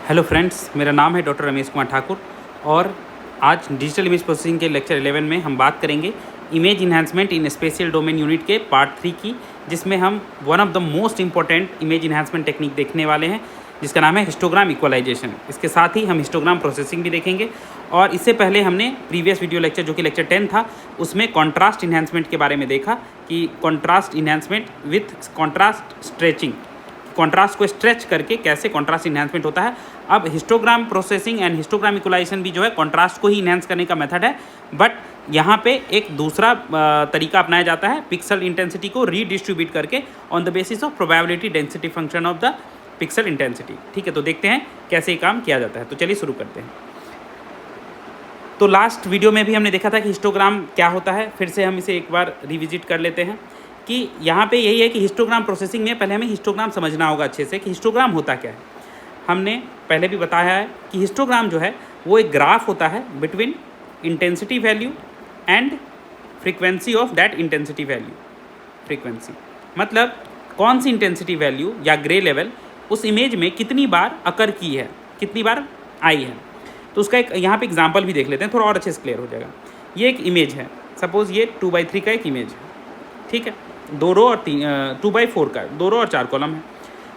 Hello friends, मेरा नाम है डॉक्टर रमेश कुमार ठाकुर और आज डिजिटल इमेज प्रोसेसिंग के लेक्चर 11 में हम बात करेंगे इमेज इन्हांसमेंट इन स्पेशियल डोमेन यूनिट के पार्ट 3 की, जिसमें हम one of the most important image enhancement technique देखने वाले हैं जिसका नाम है हिस्टोग्राम इक्वलाइजेशन। इसके साथ ही हम हिस्टोग्राम प्रोसेसिंग भी देखेंगे और इससे पहले हमने प्रीवियस वीडियो लेक्चर जो कि लेक्चर 10 था उसमें कॉन्ट्रास्ट इन्हांसमेंट के बारे में देखा कि contrast enhancement with contrast stretching, contrast को स्ट्रेच करके कैसे कॉन्ट्रास्ट इन्हांसमेंट होता है। अब histogram processing and histogram equalisation भी जो है कॉन्ट्रास्ट को ही इन्हांस करने का मेथड है, बट यहाँ पे एक दूसरा तरीका अपनाया जाता है पिक्सल इंटेंसिटी को रीडिस्ट्रीब्यूट करके on the basis of probability density function of the pixel intensity. ठीक है, तो देखते हैं कैसे ये काम किया जाता है। तो चलिए शुरू करते हैं। तो लास्ट वीडियो में भी हमने देखा था कि हिस्टोग्राम क्या होता है, फिर से हम इसे एक बार रिविजिट कर लेते हैं कि यहाँ पे यही है कि हिस्टोग्राम प्रोसेसिंग में पहले हमें हिस्टोग्राम समझना होगा अच्छे से कि हिस्टोग्राम होता क्या है। हमने पहले भी बताया है कि हिस्टोग्राम जो है वो एक ग्राफ होता है between intensity value and frequency of that intensity value. Frequency मतलब कौन सी इंटेंसिटी वैल्यू या ग्रे लेवल उस इमेज में कितनी बार अकर की है, कितनी बार आई है। तो उसका एक यहाँ पे एग्जांपल भी देख लेते हैं, थोड़ा और अच्छे से क्लियर हो जाएगा। ये एक इमेज है, सपोज़ ये 2/3 का एक इमेज है, ठीक है, 2 रो और 2/4 का 2 रो और 4 कॉलम है।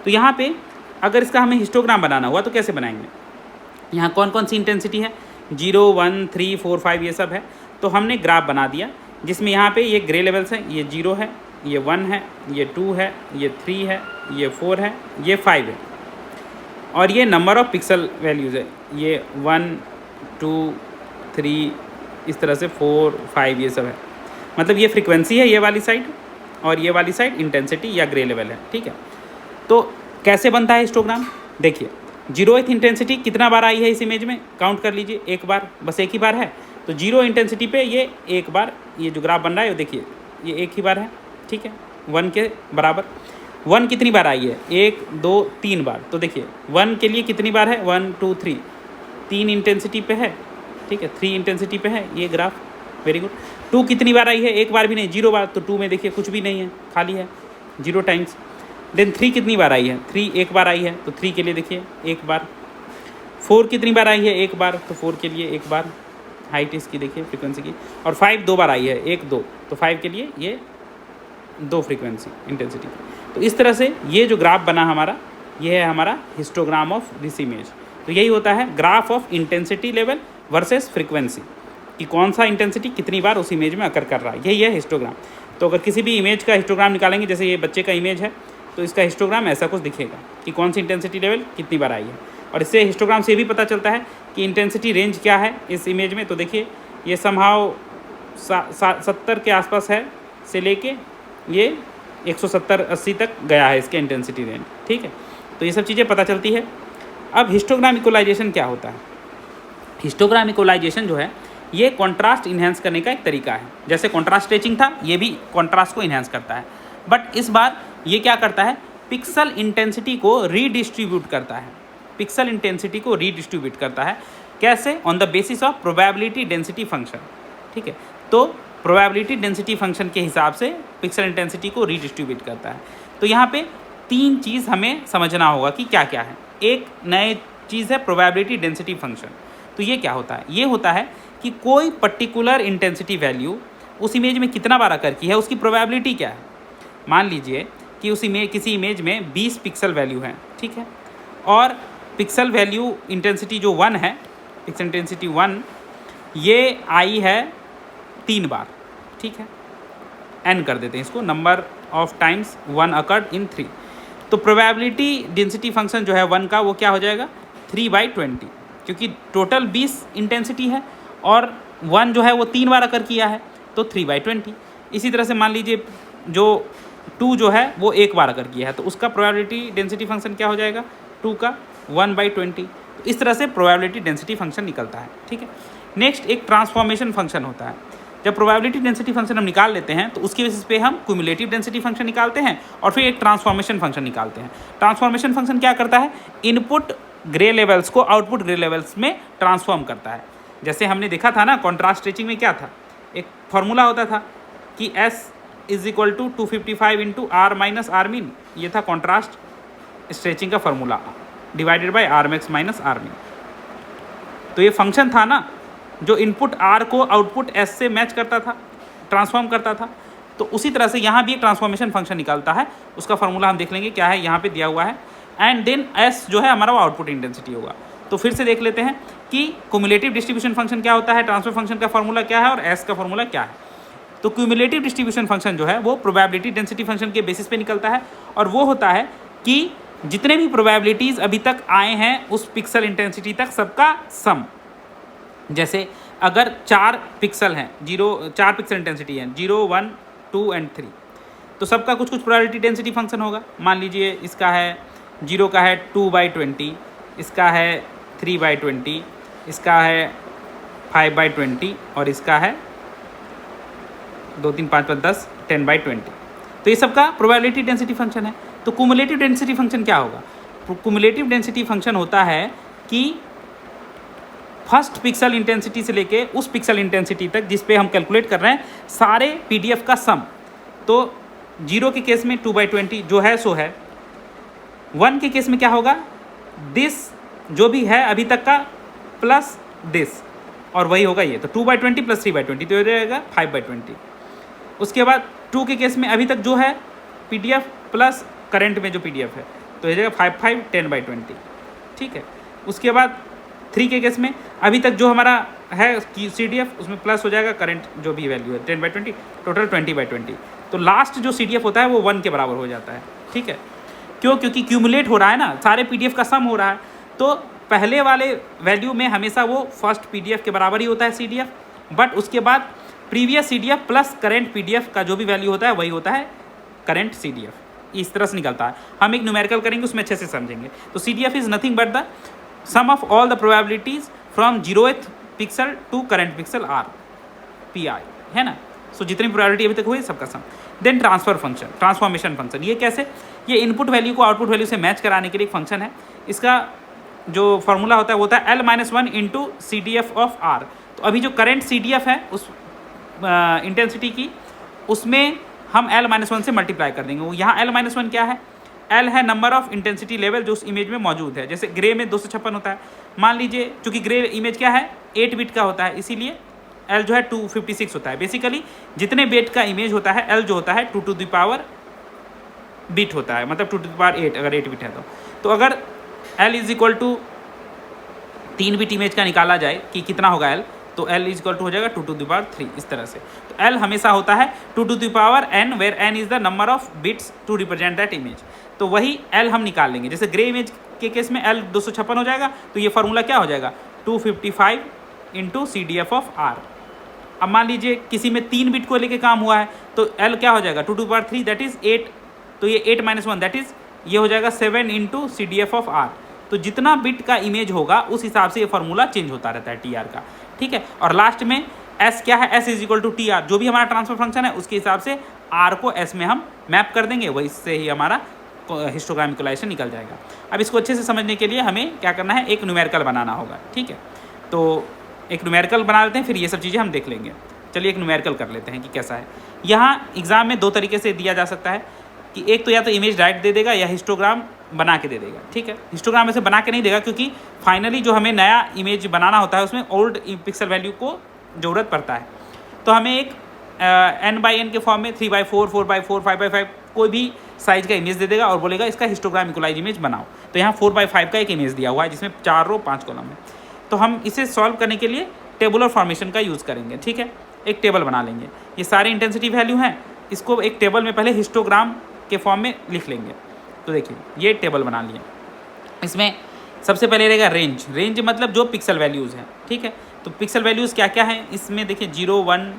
तो यहाँ पे अगर इसका हमें हिस्टोग्राम बनाना हुआ तो कैसे बनाएंगे। यहाँ कौन कौन सी इंटेंसिटी है, 0, 1, 3, 4, 5 ये सब है। तो हमने ग्राफ बना दिया जिसमें यहाँ पे ये ग्रे लेवल्स हैं, ये 0 है, ये 1 है, ये 2 है, ये 3 है, ये 4 है, ये 5 है और ये नंबर ऑफ पिक्सल वैल्यूज़ है, ये 1, 2, 3 इस तरह से 4, 5 ये सब है। मतलब ये फ्रीक्वेंसी है ये वाली साइड और ये वाली साइड इंटेंसिटी या ग्रे लेवल है। ठीक है, तो कैसे बनता है हिस्टोग्राम। देखिए 0th इंटेंसिटी कितना बार आई है इस इमेज में, काउंट कर लीजिए, एक बार, बस एक ही बार है। तो 0 इंटेंसिटी पे ये एक बार, ये जो ग्राफ बन रहा है देखिए ये एक ही बार है, ठीक है, 1 के बराबर। 1 कितनी बार आई है, 1, 2, 3 बार। तो देखिए 1 के लिए कितनी बार है, 1, 2, 3, 3 इंटेंसिटी पे है, ठीक है, 3 इंटेंसिटी पे है ये ग्राफ, वेरी गुड। 2 कितनी बार आई है, एक बार भी नहीं, 0 बार। तो 2 में देखिए कुछ भी नहीं है, खाली है, 0 टाइम्स। देन 3 कितनी बार आई है, 3 एक बार आई है, तो 3 के लिए देखिए एक बार। 4 कितनी बार आई है, एक बार, तो 4 के लिए एक बार, हाइट इसकी देखिए फ्रीक्वेंसी की। और 5 2 बार आई है, 1, 2, तो 5 के लिए ये 2 फ्रीक्वेंसी इंटेंसिटी। तो इस तरह से ये जो ग्राफ बना हमारा, ये है हमारा हिस्टोग्राम ऑफ दिस इमेज। तो यही होता है graph of intensity level versus frequency, कि कौन सा इंटेंसिटी कितनी बार उस इमेज में अकर कर रहा है, यही है हिस्टोग्राम। तो अगर किसी भी इमेज का हिस्टोग्राम निकालेंगे, जैसे ये बच्चे का इमेज है, तो इसका हिस्टोग्राम ऐसा कुछ दिखेगा कि कौन सी इंटेंसिटी लेवल कितनी बार आई है। और इससे हिस्टोग्राम से भी पता चलता है कि इंटेंसिटी रेंज क्या है इस इमेज में। तो देखिए ये समहाउ 70 के आसपास है से लेके ये 170-80 तक गया है इसके इंटेंसिटी रेंज, ठीक है। तो ये सब चीज़ें पता चलती है। अब हिस्टोग्राम इक्वलाइजेशन क्या होता है। हिस्टोग्राम इक्वलाइजेशन जो है ये कॉन्ट्रास्ट इन्हेंस करने का एक तरीका है। जैसे कॉन्ट्रास्ट स्ट्रेचिंग था, ये भी कॉन्ट्रास्ट को इन्हेंस करता है, बट इस बार ये क्या करता है, पिक्सल इंटेंसिटी को रीडिस्ट्रीब्यूट करता है। पिक्सल इंटेंसिटी को रीडिस्ट्रीब्यूट करता है कैसे, on the basis of probability density function, ठीक है। तो प्रोबेबिलिटी डेंसिटी फंक्शन के हिसाब से पिक्सल इंटेंसिटी को रीडिस्ट्रीब्यूट करता है। तो यहाँ पे 3 चीज़ हमें समझना होगा कि क्या क्या है। एक नई चीज़ है प्रोबेबिलिटी डेंसिटी फंक्शन। तो ये क्या होता है, ये होता है कि कोई पर्टिकुलर इंटेंसिटी वैल्यू उस इमेज में कितना बार अकर की है, उसकी प्रोबेबिलिटी क्या है। मान लीजिए कि उस इमेज, किसी इमेज में 20 पिक्सल वैल्यू है, ठीक है, और पिक्सल वैल्यू इंटेंसिटी जो 1 है, पिक्सल इंटेंसिटी 1 ये आई है 3 बार, ठीक है, n कर देते हैं इसको, number of times 1 occurred in 3। तो प्रोबेबिलिटी डेंसिटी फंक्शन जो है 1 का वो क्या हो जाएगा, 3/20, क्योंकि टोटल 20 इंटेंसिटी है और 1 जो है वो 3 बार अकर किया है, तो 3/20। इसी तरह से मान लीजिए जो 2 जो है वो 1 बार अकर किया है, तो उसका प्रोबेबिलिटी डेंसिटी फंक्शन क्या हो जाएगा, 2 का 1/20। तो इस तरह से प्रोबेबिलिटी डेंसिटी फंक्शन निकलता है, ठीक है। नेक्स्ट एक ट्रांसफॉर्मेशन फंक्शन होता है। जब प्रोबेबिलिटी डेंसिटी फंक्शन हम निकाल लेते हैं तो उसकी बेसिस पे हम क्यूमुलेटिव डेंसिटी फंक्शन निकालते हैं और फिर एक ट्रांसफॉर्मेशन फंक्शन निकालते हैं। ट्रांसफॉर्मेशन फंक्शन क्या करता है, इनपुट ग्रे लेवल्स को आउटपुट ग्रे लेवल्स में ट्रांसफॉर्म करता है। जैसे हमने देखा था ना कॉन्ट्रास्ट स्ट्रेचिंग में क्या था, एक फॉर्मूला होता था कि S = 255 × R - R min, ये था कॉन्ट्रास्ट स्ट्रेचिंग का formula. Divided by R max minus R min. तो ये फंक्शन था ना जो इनपुट आर को आउटपुट एस से मैच करता था, ट्रांसफॉर्म करता था, तो उसी तरह से यहाँ भी एक ट्रांसफॉर्मेशन फंक्शन निकालता है। उसका फॉर्मूला हम देख लेंगे क्या है, यहाँ पे दिया हुआ है। एंड देन एस जो है हमारा वो आउटपुट इंटेंसिटी होगा। तो फिर से देख लेते हैं कि क्यूमुलेटिव डिस्ट्रीब्यूशन फंक्शन क्या होता है, ट्रांसफर फंक्शन का फॉर्मूला क्या है और एस का फॉर्मूला क्या है। तो क्यूमुलेटिव डिस्ट्रीब्यूशन फंक्शन जो है वो प्रोबेबिलिटी डेंसिटी फंक्शन के बेसिस पे निकलता है, और वो होता है कि जितने भी प्रोबेबिलिटीज़ अभी तक आए हैं उस पिक्सल इंटेंसिटी तक सबका सम। जैसे अगर 4 पिक्सल हैं, 4 पिक्सल इंटेंसिटी है, 0, 1, 2 एंड 3, तो सबका कुछ कुछ प्रोबेबिलिटी डेंसिटी फंक्शन होगा। मान लीजिए इसका है 0 का है 2/20, इसका है 3/20, इसका है 5/20 और इसका है 2, 3, 5, 5, 10, 10/20। तो ये सबका प्रोबेबिलिटी डेंसिटी फंक्शन है। तो क्यूमुलेटिव डेंसिटी फंक्शन क्या होगा? क्यूमुलेटिव डेंसिटी फंक्शन होता है कि फर्स्ट पिक्सल इंटेंसिटी से लेके उस पिक्सल इंटेंसिटी तक जिस पे हम कैलकुलेट कर रहे हैं सारे पीडीएफ का सम। तो 0 के केस में 2/20 जो है सो है। 1 के केस में क्या होगा, दिस जो भी है अभी तक का प्लस दिस, और वही होगा ये। तो 2/20 प्लस 3/20 तो हो जाएगा 5/20। उसके बाद 2 के केस में अभी तक जो है पीडीएफ प्लस करंट में जो पीडीएफ है तो हो जाएगा 5, 5, 10/20। ठीक है। उसके बाद 3 के केस में अभी तक जो हमारा है CDF उसमें प्लस हो जाएगा करंट जो भी वैल्यू है 10/20, टोटल 20/20। तो लास्ट जो CDF होता है वो 1 के बराबर हो जाता है। ठीक है। क्यों? क्योंकि क्यूमुलेट हो रहा है ना, सारे PDF का सम हो रहा है। तो पहले वाले वैल्यू में हमेशा वो फर्स्ट PDF के बराबर ही होता है CDF, बट उसके बाद previous CDF plus current PDF का जो भी वैल्यू होता है वही होता है करेंट CDF। इस तरह से निकलता है। हम एक न्यूमेरिकल करेंगे उसमें अच्छे से समझेंगे। तो CDF is nothing but the sum of all the probabilities from 0th pixel to current pixel R PI, है ना। सो जितनी प्रोबेबिलिटी अभी तक हुई सबका sum. Then transfer function, transformation function, ये कैसे? ये इनपुट वैल्यू को आउटपुट वैल्यू से मैच कराने के लिए एक फंक्शन है। इसका जो फॉर्मूला होता है वो होता है L-1 into CDF of R। तो अभी जो करेंट CDF है उस इंटेंसिटी की, उसमें हम L-1 से मल्टीप्लाई कर देंगे। वो यहाँ L-1 क्या है? L है नंबर ऑफ इंटेंसिटी लेवल जो उस इमेज में मौजूद है। जैसे ग्रे में 256 होता है, मान लीजिए चूँकि ग्रे इमेज क्या है 8 बिट का होता है, इसीलिए L जो है 256 होता है। बेसिकली जितने बिट का इमेज होता है L जो होता है 2 टू द पावर बिट होता है, मतलब 2 टू द पावर 8 अगर 8 बिट है तो अगर L is equal to 3 bit image का निकाला जाए कि कितना होगा L, तो L इज इक्वल टू हो जाएगा 2 टू द पावर 3 इस तरह से। तो L हमेशा होता है 2 to the power n, where n is the number of bits to represent that image. तो वही L हम निकाल लेंगे। जैसे ग्रे इमेज के केस में L 256 हो जाएगा, तो ये फार्मूला क्या हो जाएगा 255 इंटू CDF ऑफ R। अब मान लीजिए किसी में 3 बिट को लेके काम हुआ है तो L क्या हो जाएगा 2 to the power 3 that is 8, तो ये 8 - 1 दैट इज ये हो जाएगा 7 इंटू CDF ऑफ R। तो जितना बिट का इमेज होगा उस हिसाब से ये फार्मूला चेंज होता रहता है TR का। ठीक है। और लास्ट में S क्या है, S is equal to TR, जो भी हमारा ट्रांसफर फंक्शन है उसके हिसाब से R को S में हम मैप कर देंगे, वही इससे ही हमारा हिस्टोग्राम इक्वलाइजेशन निकल जाएगा। अब इसको अच्छे से समझने के लिए हमें क्या करना है, एक न्यूमेरिकल बनाना होगा। ठीक है। तो एक न्यूमेरिकल बना लेते हैं, फिर ये सब चीज़ें हम देख लेंगे। चलिए एक न्यूमेरिकल कर लेते हैं कि कैसा है। यहाँ एग्ज़ाम में 2 तरीके से दिया जा सकता है कि एक तो या तो इमेज डायरेक्ट दे देगा या हिस्टोग्राम बना के दे देगा। ठीक है। हिस्टोग्राम ऐसे बना के नहीं देगा क्योंकि फाइनली जो हमें नया इमेज बनाना होता है उसमें ओल्ड पिक्सल वैल्यू को ज़रूरत पड़ता है। तो हमें एक n/n के फॉर्म में 3/4, 4/4, 5/5 कोई भी साइज का इमेज दे देगा और बोलेगा इसका हिस्टोग्राम इक्वलाइज इमेज बनाओ। तो यहाँ 4/5 का एक इमेज दिया हुआ है जिसमें 4 रो 5 कॉलम है। तो हम इसे सॉल्व करने के लिए टेबुलर फॉर्मेशन का यूज़ करेंगे। ठीक है। एक टेबल बना लेंगे, ये सारे इंटेंसिटी वैल्यू हैं, इसको एक टेबल में पहले हिस्टोग्राम के फॉर्म में लिख लेंगे। तो देखिए ये टेबल बना लिए। इसमें सबसे पहले रहेगा रेंज। रेंज मतलब जो पिक्सल वैल्यूज़ हैं। ठीक है। तो पिक्सल वैल्यूज़ क्या क्या हैं इसमें देखिए 0, 1,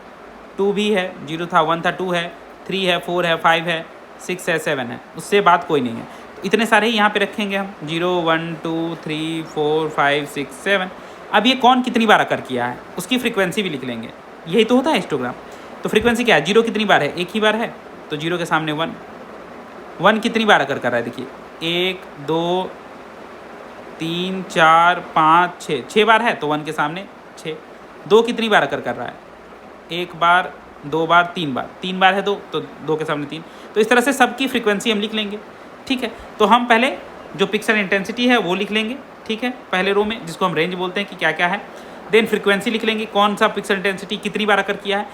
2 भी है, 0 था, 1 था, 2 है, 3 है, 4 है, 5 है, 6 है, 7 है, उससे बात कोई नहीं है। तो इतने सारे ही यहाँ पे रखेंगे हम 0, 1, 2, 3, 4, 5, 6, 7। अब ये कौन कितनी बार अकर किया है उसकी फ्रीक्वेंसी भी लिख लेंगे। यही तो होता है हिस्टोग्राम। तो फ्रीक्वेंसी क्या है, 0 कितनी बार है, एक ही बार है, तो 0 के सामने 1। 1 कितनी बार अकर कर रहा है, देखिए 1, 2, 3, 4, 5, 6, 6 बार है तो 1 के सामने 6। 2 कितनी बार अकर कर रहा है, 1 बार, 2 बार, 3 बार, 3 बार है 2 तो 2 के सामने 3। तो इस तरह से सबकी फ्रीक्वेंसी हम लिख लेंगे। ठीक है। तो हम पहले जो पिक्सल इंटेंसिटी है वो लिख लेंगे, ठीक है, पहले रो में, जिसको हम रेंज बोलते हैं कि क्या क्या है। देन फ्रीक्वेंसी लिख लेंगे, कौन सा पिक्सल इंटेंसिटी कितनी बार अकर किया है।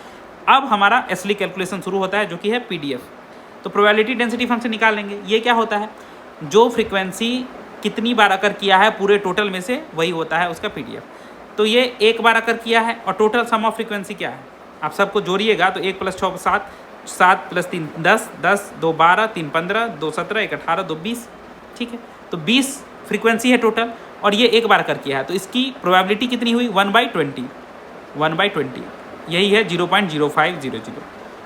अब हमारा असली कैलकुलेशन शुरू होता है जो कि है पीडीएफ। तो प्रोबेबिलिटी डेंसिटी फंक्शन निकाल लेंगे। ये क्या होता है, जो फ्रीक्वेंसी कितनी बार अकर किया है पूरे टोटल में से, वही होता है उसका पीडीएफ। तो ये एक बार अकर किया है और टोटल सम ऑफ फ्रीक्वेंसी क्या है, आप सबको जोड़िएगा तो 1 + 6 7, 7 + 3 10, 10 2 12, 3 15, 2 17, 1 18, 2 20, ठीक है। तो 20 फ्रीक्वेंसी है टोटल और ये एक बार कर किया है, तो इसकी प्रोबेबिलिटी कितनी हुई 1/20, 1/20, यही है 0.0500,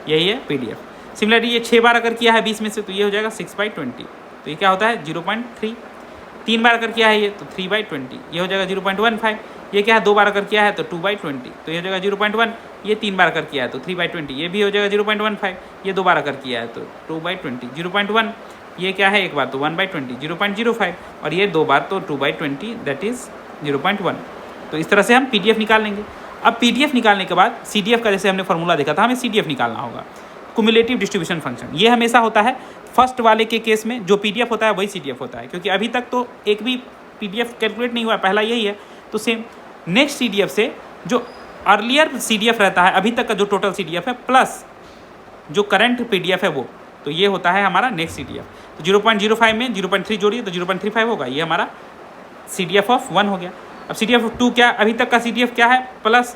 यही है पीडीएफ। सिमिलरली ये 6 बार अगर किया है 20 में से, तो ये हो जाएगा 6/20, तो ये क्या होता है 0.3। 3 बार अगर किया है ये तो 3/20, ये हो जाएगा 0.15। ये क्या है 2 बार अगर किया है तो 2/20, तो ये हो जाएगा 0.1। ये 3 बार अगर किया है तो 3/20, ये भी हो जाएगा 0.15। ये 2 बार अगर किया है तो 2/20, 0.1। ये क्या है एक बार तो 1/20, 0.05, और ये 2 बार तो 2/20, दैट इज़ 0.1। तो इस तरह से हम पीडीएफ निकाल लेंगे। अब पीडीएफ निकालने के बाद सीडीएफ का जैसे हमने फार्मूला देखा था, हमें सीडीएफ निकालना होगा, क्युमुलेटिव डिस्ट्रीब्यूशन फंक्शन। ये हमेशा होता है फर्स्ट वाले के केस में, जो पीडीएफ होता है वही सीडीएफ होता है, क्योंकि अभी तक तो एक भी पीडीएफ कैलकुलेट नहीं हुआ, पहला यही है। तो सेम नेक्स्ट सीडीएफ से जो अर्लियर सीडीएफ रहता है, अभी तक का जो टोटल सीडीएफ है प्लस जो करंट पीडीएफ है वो, तो ये होता है हमारा नेक्स्ट सीडीएफ। तो 0.05 में 0.3 जोड़िए तो 0.35 होगा, ये हमारा सीडीएफ ऑफ 1 हो गया। अब सीडीएफ ऑफ 2 क्या, अभी तक का सीडीएफ क्या है प्लस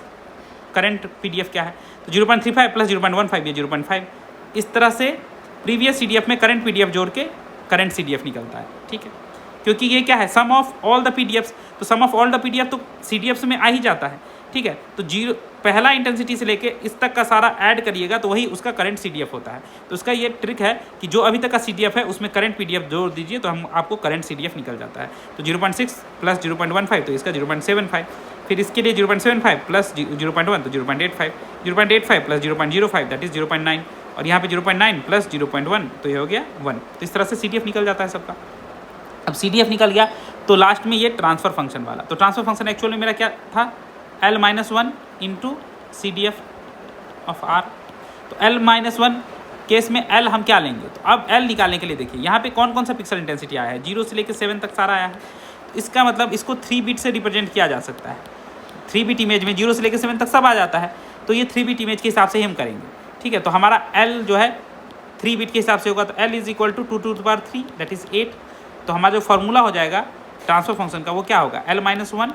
करंट पीडीएफ क्या है, तो 0.35 प्लस 0.15, ये 0.5। इस तरह से प्रीवियस सीडीएफ में करंट पीडीएफ जोड़ के करंट सीडीएफ निकलता है, ठीक है, क्योंकि ये क्या है सम ऑफ ऑल द पीडीएफ्स। तो सम ऑफ ऑल द पीडीएफ तो सीडीएफ्स में आ ही जाता है, ठीक है। तो पहला इंटेंसिटी से लेके इस तक का सारा ऐड करिएगा तो वही उसका करंट सीडीएफ होता है। तो उसका ये ट्रिक है कि जो अभी तक का सीडीएफ है उसमें करंट पीडीएफ जोड़ दीजिए तो हम आपको करंट सीडीएफ निकल जाता है। तो 0.6 प्लस 0.15 तो इसका 0.75, फिर इसके लिए 0.75 प्लस 0.1 तो 0.85, 0.85 प्लस 0.05 दैट इज़ 0.9, और यहाँ पे 0.9 प्लस 0.1 तो ये हो गया 1। तो इस तरह से सीडीएफ निकल जाता है सबका। अब सीडीएफ निकल गया तो लास्ट में ये ट्रांसफ़र फंक्शन वाला, तो ट्रांसफ़र फंक्शन एक्चुअल में मेरा क्या था L-1 into CDF of R। तो L-1 केस में L हम क्या लेंगे, तो अब L निकालने के लिए देखिए यहाँ पे कौन कौन सा पिक्सल इंटेंसिटी आया है, 0 से लेकर 7 तक सारा आया है। तो इसका मतलब इसको 3 बिट से रिप्रेजेंट किया जा सकता है। 3 बिट इमेज में 0 से लेकर 7 तक सब आ जाता है, तो ये 3 बिट इमेज के हिसाब से ही हम करेंगे, ठीक है। तो हमारा L जो है 3 बिट के हिसाब से होगा, तो L is equal to 2 to the power 3 that is 8। तो हमारा जो फार्मूला हो जाएगा ट्रांसफ़र फंक्शन का वो क्या होगा L-1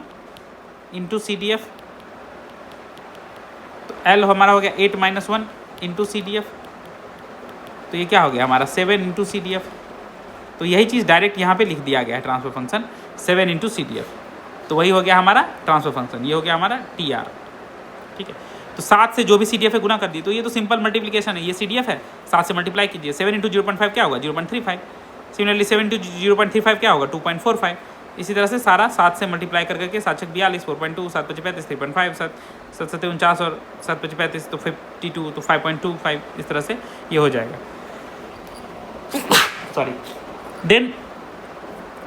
इंटू CDF। तो L हमारा हो गया 8-1 इंटू CDF, तो ये क्या हो गया हमारा 7 इंटू CDF। तो यही चीज़ डायरेक्ट यहाँ पे लिख दिया गया है ट्रांसफ़र फंक्शन 7 इंटू CDF, तो वही हो गया हमारा ट्रांसफ़र फंक्शन, ये हो गया हमारा TR, ठीक है। तो 7 से जो भी CDF है गुना कर दिए, तो ये तो सिंपल मल्टीप्लिकेशन है, ये CDF है 7 से मल्टीप्लाई कीजिए। 7 इंटू 0.5 क्या होगा 0.35, सिमिलरली 7 इंटू 0.35 क्या होगा 2.45। इसी तरह से सारा 7 से मल्टीप्लाई कर करके 7 × 42 4.2, 7 × 35 3.5, 7 × 7 49 और 7 × 35 तो 52 तो 5.25, इस तरह से ये हो जाएगा, सॉरी। देन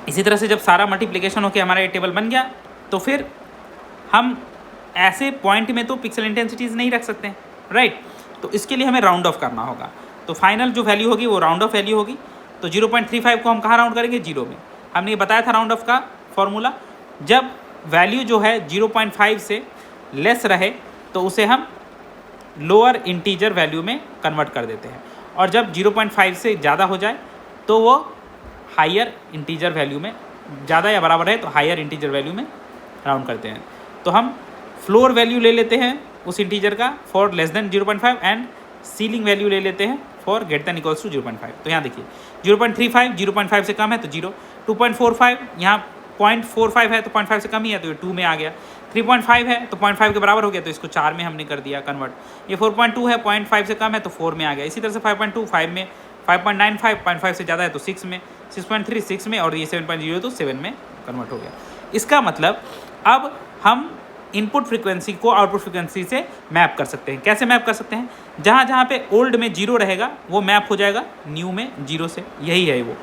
इसी तरह से जब सारा मल्टीप्लिकेशन होकर हमारा ये टेबल बन गया, तो फिर हम ऐसे पॉइंट में तो पिक्सल इंटेंसिटीज़ नहीं रख सकते हैं, राइट। तो इसके लिए हमें राउंड ऑफ करना होगा, तो फाइनल जो वैल्यू होगी वो राउंड ऑफ वैल्यू होगी। तो 0.35 को हम कहाँ राउंड करेंगे 0 में। हमने ये बताया था राउंड ऑफ का फॉर्मूला, जब वैल्यू जो है 0.5 से लेस रहे तो उसे हम लोअर इंटीजर वैल्यू में कन्वर्ट कर देते हैं, और जब 0.5 से ज़्यादा हो जाए तो वो हायर इंटीजर वैल्यू में, ज़्यादा या बराबर है तो हायर इंटीजर वैल्यू में राउंड करते हैं। तो हम फ्लोर वैल्यू ले लेते हैं उस इंटीजर का for less than 0.5 and ceiling value ले लेते हैं for greater than equals to 0.5। तो यहाँ देखिए 0.35 0.5 से कम है तो 0, 2.45 यहाँ 0.45 है तो 0.5 से कम ही है तो ये 2 में आ गया, 3.5 है तो 0.5 के बराबर हो गया तो इसको 4 में हमने कर दिया कन्वर्ट। ये 4.2 है 0.5 से कम है तो 4 में आ गया। इसी तरह से 5.2 5 में, 5.95 0.5 से ज़्यादा है तो 6 में, 6.3 6 में, और ये 7.0 तो 7 में कन्वर्ट हो गया। इसका मतलब अब हम इनपुट फ्रीक्वेंसी को आउटपुट फ्रीक्वेंसी से मैप कर सकते हैं। कैसे मैप कर सकते हैं, जहाँ जहाँ पे ओल्ड में 0 रहेगा वो मैप हो जाएगा न्यू में 0 से, यही है वो।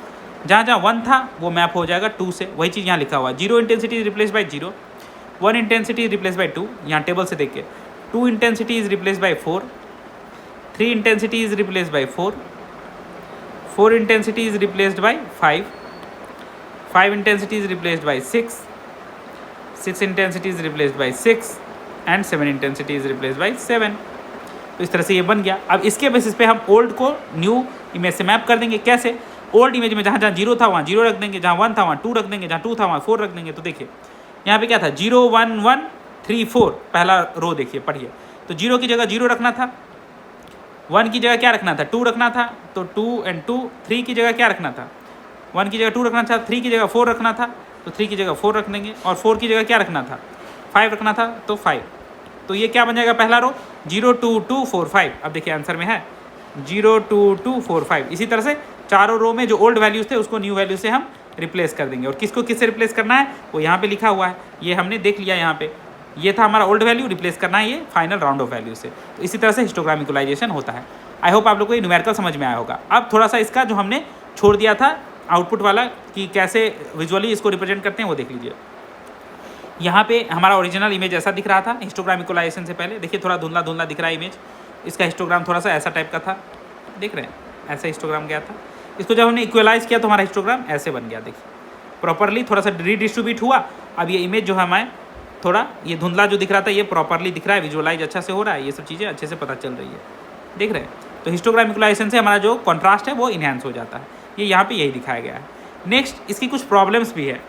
जहाँ जहाँ 1 था वो मैप हो जाएगा 2 से, वही चीज़ यहाँ लिखा हुआ है। 0 intensity is replace by 0, 1 intensity is replace by 2, यहाँ टेबल से देखिए 2 intensity is replace by 4, 3 intensity is replace by 4, 4 intensity is replaced by 5, 5 intensity is replaced by 6, 6 intensity is replaced by 6 and 7 intensity is replaced by 7। तो इस तरह से ये बन गया। अब इसके बेसिस पे हम ओल्ड को न्यू इमेज से मैप कर देंगे। कैसे? ओल्ड इमेज में जहाँ जहाँ 0 था वहाँ 0 रख देंगे, जहाँ 1 था वहाँ 2 रख देंगे, जहाँ 2 था वहाँ 4 रख देंगे। तो देखिए यहाँ पे क्या था, 0 1 1 3 4 पहला रो देखिए, पढ़िए। तो 0 की जगह 0 रखना था, 1 की जगह क्या रखना था, 2 रखना था, तो 2 and 2। 3 की जगह क्या रखना था, 1 की जगह 2 रखना था, 3 की जगह 4 रखना था, तो 3 की जगह 4 रख देंगे, और 4 की जगह क्या रखना था, 5 रखना था, तो 5। तो ये क्या बन जाएगा, पहला रो 0 2 2 4 5। अब देखिए आंसर में है 0 2 2 4 5। इसी तरह से चारों रो में जो ओल्ड वैल्यूज़ थे उसको न्यू वैल्यू से हम रिप्लेस कर देंगे। और किसको किससे रिप्लेस करना है वो यहाँ पे लिखा हुआ है, ये हमने देख लिया। यहाँ पे ये था हमारा ओल्ड वैल्यू, रिप्लेस करना है ये फाइनल राउंड ऑफ वैल्यू से। तो इसी तरह से हिस्टोग्राम इक्वलाइजेशन होता है। आई होप आप लोग को ये न्यूमेरिकल समझ में आया होगा। अब थोड़ा सा इसका जो हमने छोड़ दिया था आउटपुट वाला कि कैसे विजुअली इसको रिप्रेजेंट करते हैं वो देख लीजिए। यहाँ पे हमारा ओरिजिनल इमेज ऐसा दिख रहा था हिस्टोग्राम इक्वलाइजेशन से पहले। देखिए थोड़ा धुंधला धुंधला दिख रहा है इमेज। इसका हिस्टोग्राम थोड़ा सा ऐसा टाइप का था, देख रहे हैं, ऐसा हिस्टोग्राम गया था। इसको जब हमने इक्वलाइज किया तो हमारा हिस्टोग्राम ऐसे बन गया। देखिए प्रॉपरली थोड़ा सा रीडिस्ट्रीब्यूट हुआ। अब ये इमेज जो है हमारे थोड़ा ये धुंधला जो दिख रहा था ये प्रॉपरली दिख रहा है, विजुअलाइज अच्छा से हो रहा है, ये सब चीज़ें अच्छे से पता चल रही है, देख रहे हैं। तो हिस्टोग्राम इक्वलाइजेशन से हमारा जो कॉन्ट्रास्ट है वो इन्हेंस हो जाता है। ये यहाँ पे यही दिखाया गया है। नेक्स्ट इसकी कुछ प्रॉब्लम्स भी है।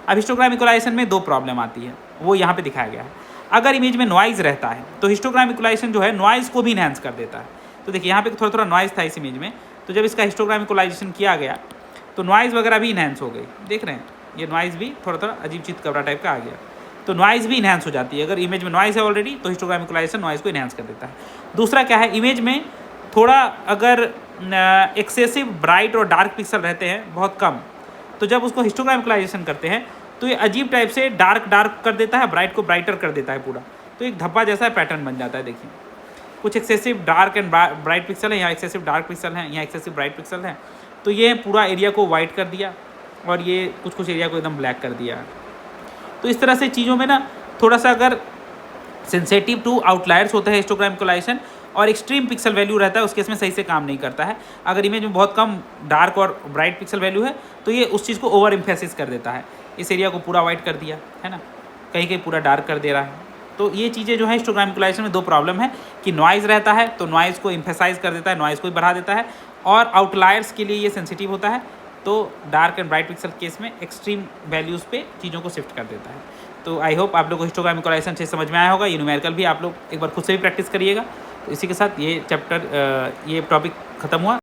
अब हिस्टोग्राम इक्वलाइजेशन में 2 प्रॉब्लम आती है, वो यहाँ पे दिखाया गया है। अगर इमेज में नॉइज़ रहता है तो हिस्टोग्राम इक्वलाइजेशन जो है नॉइज़ को भी इन्हेंस कर देता है। तो देखिए यहाँ पे थोड़ा थोड़ा नॉइज़ था इस इमेज में, तो जब इसका हिस्टोग्राम इक्वलाइजेशन किया गया तो नॉइज़ वगैरह भी इन्हेंस हो गई, देख रहे हैं। ये नॉइज़ भी थोड़ा थोड़ा अजीब चित कबरा टाइप का आ गया, तो नॉइज़ भी इन्हेंस हो जाती है। अगर इमेज में नॉइज़ है ऑलरेडी तो हिस्टोग्राम इक्वलाइजेशन नॉइज़ को इन्हेंस कर देता है। दूसरा क्या है, इमेज में थोड़ा अगर एक्सेसिव ब्राइट और डार्क पिक्सल रहते हैं बहुत कम, तो जब उसको हिस्टोग्राम इक्वलाइजेशन करते हैं तो ये अजीब टाइप से डार्क कर देता है, ब्राइट को ब्राइटर कर देता है पूरा। तो एक धब्बा जैसा पैटर्न बन जाता है। देखिए कुछ excessive dark and bright pixel है, यहाँ एक्सेसिव डार्क पिक्सल है, यहाँ एक्सेसिव ब्राइट पिक्सल है। तो ये पूरा एरिया को वाइट कर दिया और ये कुछ एरिया को एकदम ब्लैक कर दिया। तो इस तरह से चीज़ों में ना थोड़ा सा अगर सेंसेटिव टू आउटलायर्स होता है हिस्टोग्राम इक्वलाइजेशन और एक्सट्रीम पिक्सल वैल्यू रहता है उस केस में सही से काम नहीं करता है। अगर इमेज में बहुत कम डार्क और ब्राइट पिक्सल वैल्यू है तो ये उस चीज़ को ओवर एम्फेसिस कर देता है, इस एरिया को पूरा वाइट कर दिया है ना, कहीं कहीं पूरा डार्क कर दे रहा है। तो ये चीज़ें जो है हिस्टोग्राम इक्वलाइजेशन में 2 प्रॉब्लम है कि नॉइज़ रहता है तो नॉइज़ को एम्फेसाइज कर देता है, नॉइज़ को ही बढ़ा देता है, और आउटलायर्स के लिए ये सेंसिटिव होता है तो dark and bright pixel case में एक्सट्रीम वैल्यूज़ पे चीज़ों को शिफ्ट कर देता है। तो आई होप आप लोग को हिस्टोग्राम इक्वलाइजेशन से समझ में आया होगा। ये न्यूमेरिकल भी आप लोग एक बार खुद से भी प्रैक्टिस करिएगा। तो इसी के साथ ये चैप्टर ये टॉपिक ख़त्म हुआ।